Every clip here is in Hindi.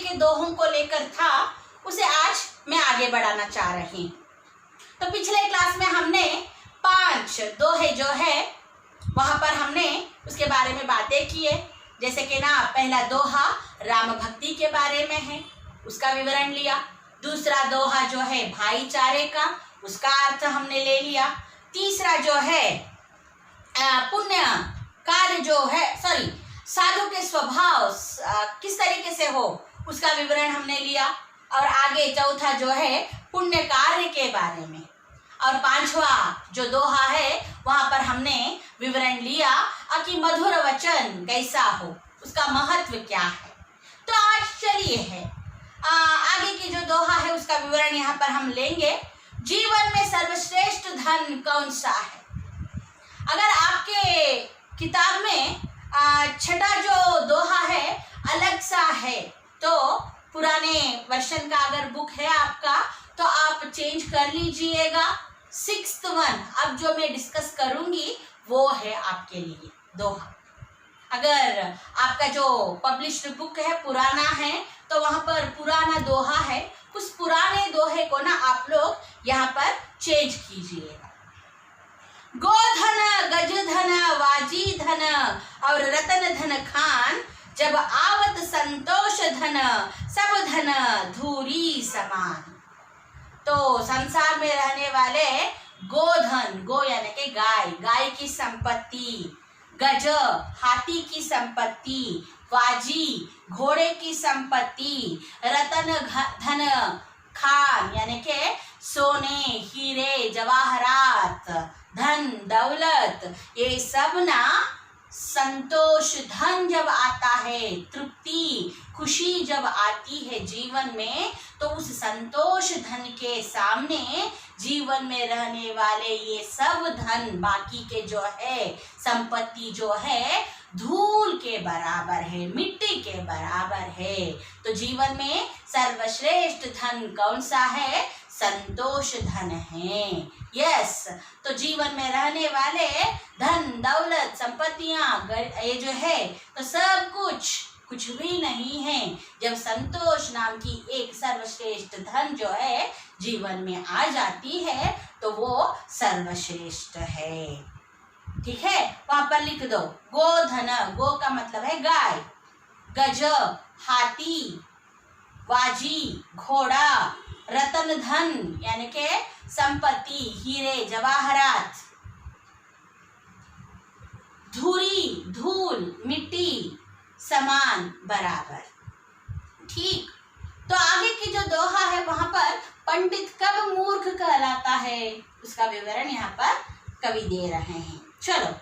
के दोहों को लेकर था उसे आज मैं आगे बढ़ाना चाह रही हूँ। तो पिछले क्लास में हमने 5 दोहे जो है वहां पर हमने उसके बारे में बातें की है। जैसे कि ना पहला दोहा राम भक्ति के बारे में है, उसका विवरण लिया। दूसरा दोहा जो है भाईचारे का, उसका अर्थ हमने ले लिया। तीसरा जो है पुण्य कार्य जो है साधु के स्वभाव किस तरीके से हो उसका विवरण हमने लिया। और आगे चौथा जो है पुण्य कार्य के बारे में। और 5वां जो दोहा है वहां पर हमने विवरण लिया कि मधुर वचन कैसा हो, उसका महत्व क्या है। तो आज चलिए है आगे की जो दोहा है उसका विवरण यहाँ पर हम लेंगे। जीवन में सर्वश्रेष्ठ धन कौन सा है? अगर आपके किताब में छठा जो दोहा है अलग सा है, तो पुराने वर्षन का अगर बुक है आपका तो आप चेंज कर लीजिएगा। 6th वन अब जो मैं डिस्कस करूंगी वो है आपके लिए दोहा। अगर आपका जो पब्लिश्ड बुक है पुराना है तो वहां पर पुराना दोहा है, उस पुराने दोहे को ना आप लोग यहाँ पर चेंज कीजिएगा। गोधन गजधन वाजी धन और रतन धन खान, जब आवत संतोष धन सब धन धूरी समान। तो संसार में रहने वाले गोधन, गो यानी कि गाय, गाय की संपत्ति, गज हाथी की संपत्ति, वाजी घोड़े की संपत्ति, रतन धन खान यानी कि सोने हीरे जवाहरात धन दौलत, ये सब ना संतोष धन जब आता है, तृप्ति खुशी जब आती है जीवन में, तो उस संतोष धन के सामने जीवन में रहने वाले ये सब धन बाकी के जो है संपत्ति जो है धूल के बराबर है, मिट्टी के बराबर है। तो जीवन में सर्वश्रेष्ठ धन कौन सा है? संतोष धन है। यस, तो जीवन में रहने वाले धन दौलत संपत्तियां ये जो है तो सब कुछ भी नहीं है जब संतोष नाम की एक सर्वश्रेष्ठ धन जो है जीवन में आ जाती है तो वो सर्वश्रेष्ठ है। ठीक है, वहां पर लिख दो गोधन, गो का मतलब है गाय, गज हाथी, वाजी घोड़ा, रतन धन यानी के संपत्ति हीरे जवाहरात, धूरी धूल मिट्टी समान बराबर। ठीक, तो आगे की जो दोहा है वहां पर पंडित कब मूर्ख कहलाता है उसका विवरण यहाँ पर कवि दे रहे हैं। चलो,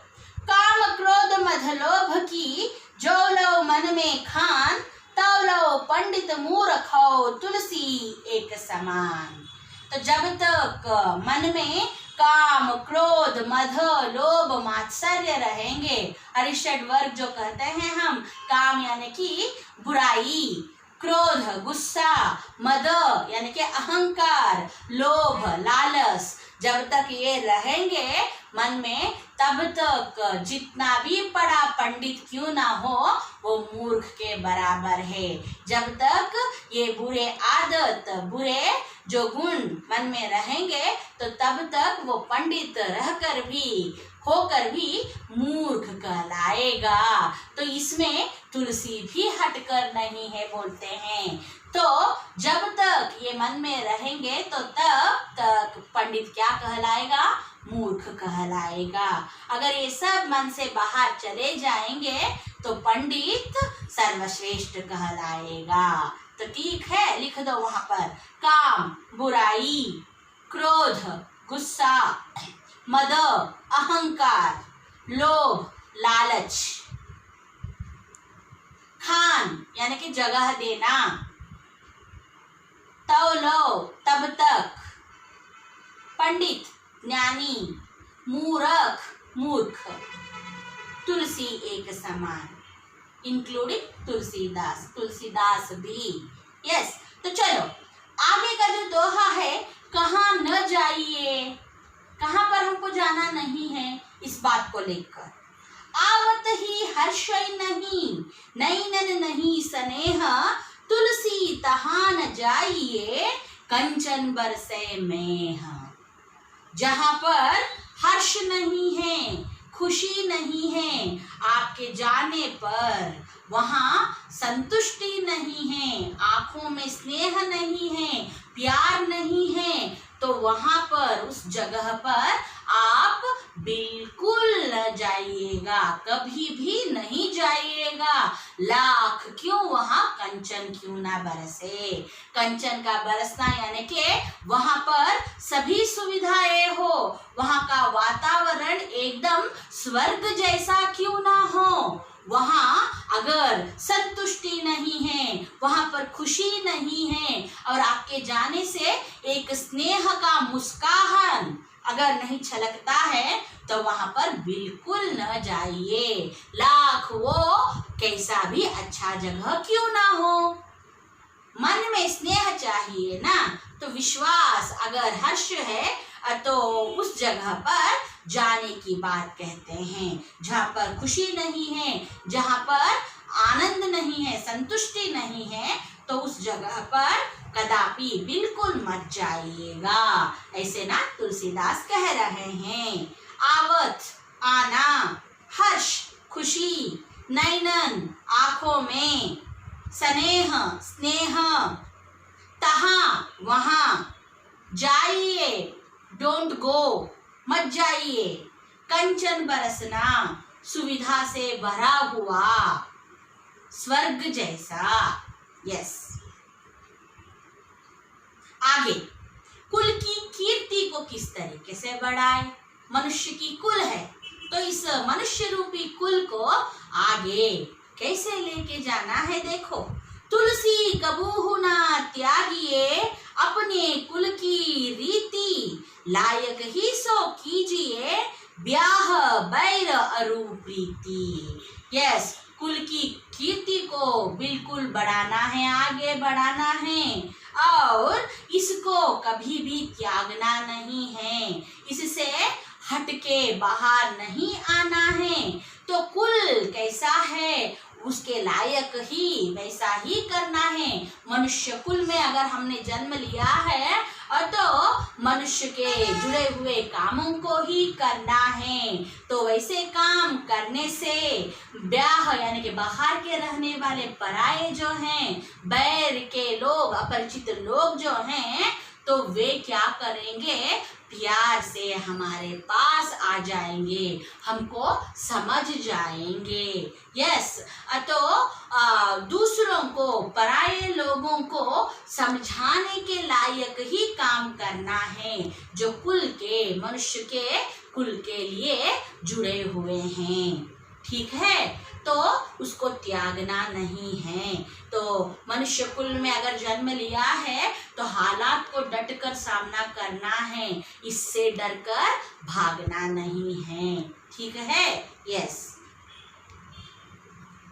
काम क्रोध मद लोभ की जो लो मन में खान, तव लो पंडित मूर्ख हो तुलसी एक समान। तो जब तक मन में काम क्रोध मद लोभ मात्सर्य रहेंगे, अरिषड वर्ग जो कहते हैं हम, काम यानी कि बुराई, क्रोध गुस्सा, मद यानी कि अहंकार, लोभ लालच, जब तक ये रहेंगे मन में तब तक जितना भी पढ़ा पंडित क्यों ना हो वो मूर्ख के बराबर है। जब तक ये बुरे आदत बुरे जो गुण मन में रहेंगे तो तब तक वो पंडित रहकर भी होकर भी मूर्ख कहलाएगा। तो इसमें तुलसी भी हटकर नहीं है बोलते हैं। तो जब तक ये मन में रहेंगे तो तब तक पंडित क्या कहलाएगा? मूर्ख कहलाएगा। अगर ये सब मन से बाहर चले जाएंगे तो पंडित सर्वश्रेष्ठ कहलाएगा। तो ठीक है, लिख दो वहां पर काम बुराई, क्रोध गुस्सा, मद अहंकार, लोभ लालच, खान यानी कि जगह देना, तव लो तब तक, पंडित ज्ञानी, मूर्ख मूर्ख, तुलसी एक समान, इंक्लूडिंग तुलसीदास, तुलसीदास भी। यस, तो चलो आगे का जो दोहा है, कहाँ न जाइए, कहाँ पर हमको जाना नहीं है, इस बात को लेकर। आवत ही हर्ष नहीं, नैनन नहीं स्नेह, तुलसी तहाँ न जाइए, कंचन बरसे मेह। जहाँ पर हर्ष नहीं है, खुशी नहीं है, आपके जाने पर वहाँ संतुष्टि नहीं है, आंखों में स्नेह नहीं है, प्यार नहीं है, तो वहाँ पर उस जगह पर आप बिल्कुल न जाइएगा, कभी भी नहीं जाइएगा। लाख क्यों वहाँ कंचन क्यों ना बरसे। कंचन का बरसना यानी कि वहाँ पर सभी सुविधाएं हो, वहाँ का वातावरण एकदम स्वर्ग जैसा क्यों ना हो। वहाँ अगर संतुष्टि नहीं है, वहाँ पर खुशी नहीं है, और आपके जाने से एक स्नेह का मुस्कान अगर नहीं छलकता है, तो वहाँ पर बिल्कुल न जाइए, लाख वो कैसा भी अच्छा जगह क्यों ना हो। मन में स्नेह चाहिए ना, तो विश्वास अगर हर्ष है तो उस जगह पर जाने की बात कहते हैं। जहाँ पर खुशी नहीं है, जहाँ पर आनंद नहीं है, संतुष्टि नहीं है, तो उस जगह पर कदापि बिल्कुल मत जाइएगा। ऐसे ना तुलसीदास कह रहे हैं। आवत आना, हर्ष खुशी, नैनन आंखों में, स्नेह स्नेह, तहाँ वहाँ, जाइए डोंट गो मत जाइए, कंचन बरसना सुविधा से भरा हुआ स्वर्ग जैसा। यस। आगे, कुल की कीर्ति को किस तरीके से बढ़ाए। मनुष्य की कुल है, तो इस मनुष्य रूपी कुल को आगे कैसे लेके जाना है। देखो, तुलसी कबूहु ना त्यागिए, अपने कुल की रीति, लायक ही सो कीजिए, ब्याह बैर अरु प्रीति। यस, कुल की कीर्ति को बिल्कुल बढ़ाना है, आगे बढ़ाना है, और इसको कभी भी त्यागना नहीं है, इससे हटके बाहर नहीं आना है। तो कुल कैसा है उसके लायक ही वैसा ही करना है। मनुष्य कुल में अगर हमने जन्म लिया है तो मनुष्य के जुड़े हुए कामों को ही करना है। तो वैसे काम करने से ब्याह यानी कि बाहर के रहने वाले पराये जो हैं, बैर के लोग, अपरिचित लोग जो हैं, तो वे क्या करेंगे, प्यार से हमारे पास आ जाएंगे, हमको समझ जाएंगे। यस, तो दूसरों को, पराये लोगों को समझाने के लायक ही काम करना है, जो कुल के, मनुष्य के कुल के लिए जुड़े हुए हैं। ठीक है, तो उसको त्यागना नहीं है। तो मनुष्य कुल में अगर जन्म लिया है तो हालात को डटकर सामना करना है, इससे डरकर भागना नहीं है। ठीक है। यस।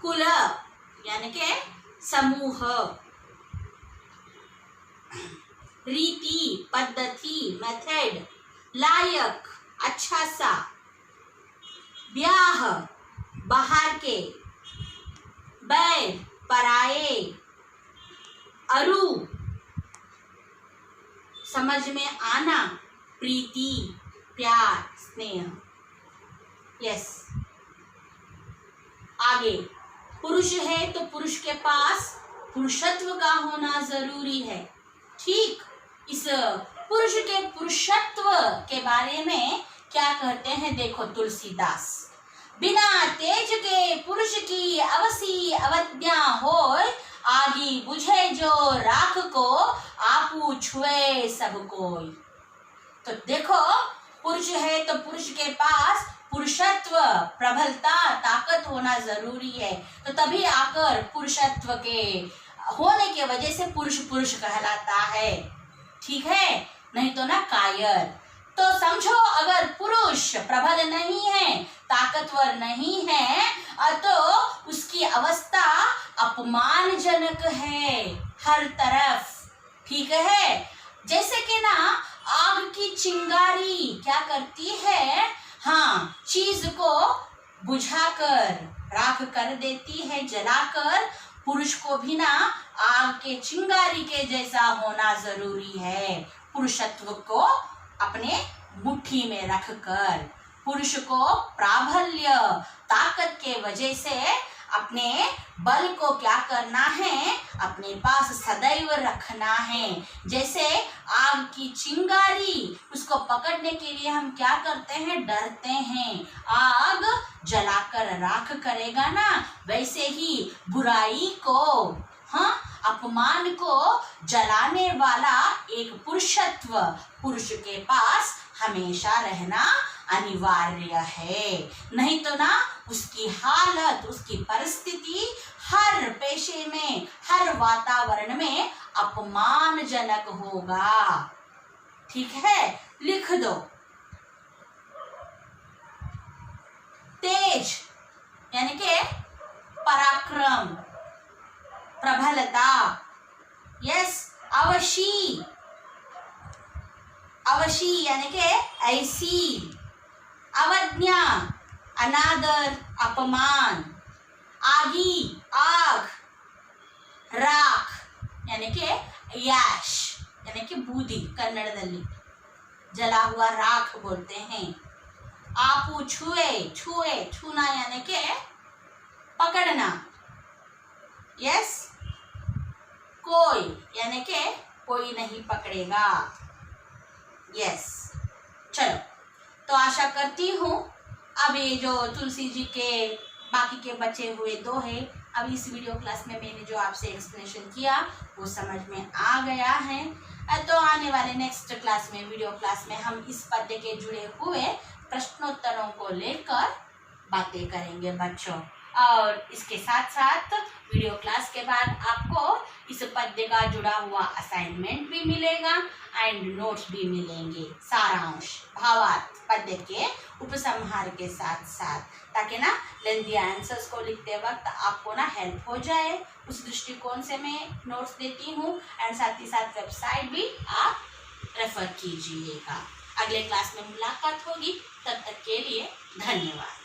कुल यानी के समूह, रीति पद्धति मेथड, लायक अच्छा सा, ब्याह बाहर के, बैर पराये, अरु समझ में आना, प्रीति प्यार स्नेह। यस। आगे, पुरुष है तो पुरुष के पास पुरुषत्व का होना जरूरी है। ठीक, इस पुरुष के पुरुषत्व के बारे में क्या कहते हैं, देखो तुलसीदास। बिना तेज के पुरुष की अवसी अवज्ञा होय, आगी बुझे जो राख को, आपू छुए सब कोई। तो देखो, पुरुष है तो पुरुष के पास पुरुषत्व, प्रबलता, ताकत होना जरूरी है, तो तभी आकर पुरुषत्व के होने के वजह से पुरुष पुरुष कहलाता है। ठीक है, नहीं तो ना कायर। तो समझो, अगर पुरुष प्रबल नहीं है, ताकतवर नहीं है, तो उसकी अवस्था अपमानजनक है हर तरफ। ठीक है, जैसे कि ना आग की चिंगारी क्या करती है, हाँ, चीज को बुझाकर राख कर देती है, जलाकर पुरुष को भी ना आग के चिंगारी के जैसा होना जरूरी है। पुरुषत्व को अपने मुट्ठी में रखकर, पुरुष को प्राबल्य ताकत के वजह से अपने बल को क्या करना है, अपने पास सदैव रखना है। जैसे आग की चिंगारी, उसको पकड़ने के लिए हम क्या करते हैं, डरते हैं। आग जलाकर राख करेगा ना, वैसे ही बुराई को, हाँ, अपमान को जलाने वाला एक पुरुषत्व पुरुष के पास हमेशा रहना अनिवार्य है। नहीं तो ना उसकी हालत, उसकी परिस्थिति हर पेशे में, हर वातावरण में अपमानजनक होगा। ठीक है, लिख दो। तेज यानी कि पराक्रम, प्रबलता। यस, अवशी, अवशी यानी कि ऐसी। अवज्ञा, अनादर, अपमान। आगी, आग। राख यानी कि याश यानी कि बूदी, कन्नड़दल्ली जला हुआ राख बोलते हैं। आपू, छुए, छुए, छूना यानी कि पकड़ना। यस, कोई यानी कि कोई नहीं पकड़ेगा। यस, चलो, तो आशा करती हूँ अब ये जो तुलसी जी के बाकी के बचे हुए दोहे, अब इस वीडियो क्लास में मैंने जो आपसे एक्सप्लेनेशन किया वो समझ में आ गया है। तो आने वाले नेक्स्ट क्लास में, वीडियो क्लास में, हम इस पद्य के जुड़े हुए प्रश्नोत्तरों को लेकर बातें करेंगे बच्चों। और इसके साथ साथ वीडियो क्लास के बाद आपको इस पद्य का जुड़ा हुआ असाइनमेंट भी मिलेगा एंड नोट्स भी मिलेंगे, सारांश, भावार्थ पद्य के उपसंहार के साथ साथ, ताकि ना लेंथी आंसर्स को लिखते वक्त आपको ना हेल्प हो जाए। उस दृष्टिकोण से मैं नोट्स देती हूँ एंड साथ ही साथ वेबसाइट भी आप रेफर कीजिएगा। अगले क्लास में मुलाकात होगी, तब तक के लिए धन्यवाद।